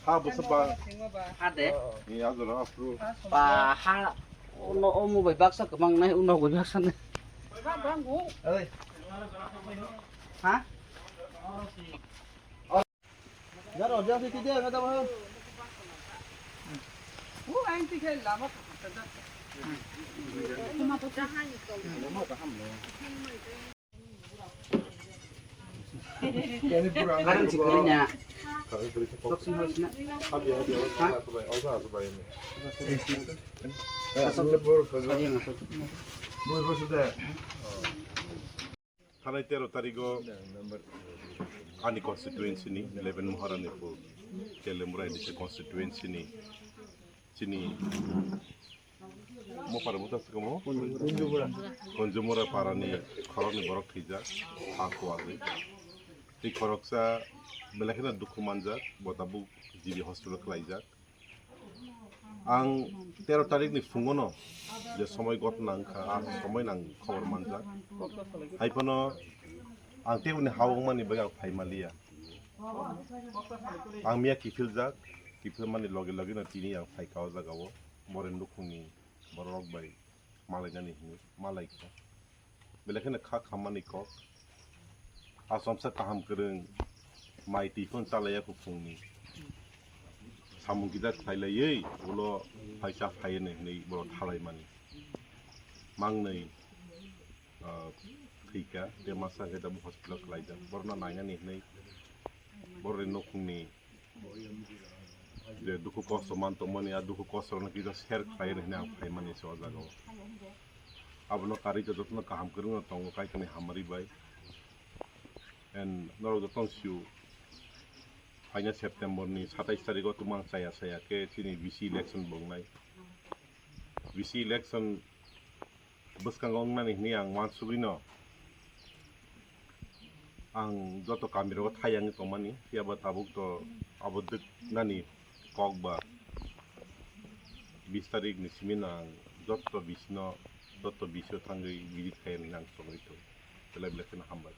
Habo sa ba? Ade, Iya, ano na approve. pa ha uno mo bay baksa kamang nai uno go baksa na. Ay. Ha? Jaro, dia si dia ngata mahal. Ini pura. Karang sigurinya. Kami beri sepok. Sok sing harus na. Hadi hadi olsa sabay, olsa sabay ini. Masuk. Asal bor, Ayo masuk. bor sudah. Hanai 13 tarigo ani constituency ni 11 Muharani po kele murai di constituency ni sini mo para buta sekamo konjumura para ni kharani borok khija aku age tik koroksa belakina dukhu manja botabu jibi hospital klaijak ang 13 tarik ni fungono je সময় ঘটনা আর সময় নাং খবর মানজা হাইপনো ang teuni hawang mani baga phaimaliya ang mia kifil mani loge na tini ang phaikaw jagawo moren dukhuni borok bai malai nani hini malai ko belakena kha khamani ko asomsa kaham kereng mai tifon salaya ku phungni samung kita thailayei ulo phaisa phaine nei boro thalai mani mangnei Tika, dia masa kita bu hospital kelajar. Baru nanya nih, baru nukuni. Dia duku kos mantu mani, duku kos orang kita share kaya nih yang kaya mani soalnya kau. Abu no kari jatuh tuh kaham kerung atau nggak kami hamari bay. And nol jatuh siu. Hanya September nih, 27 tarik itu mang saya ke sini VC election bongai. VC election bus kangong nih yang mansugino. Ang joto kamera ko thayang ito mani siya ba tabuk to abodek nani kogba 20 tarik ni siminang joto bisno joto bisyo tangi gidi kayan nang song ito. Telebelak na hambal.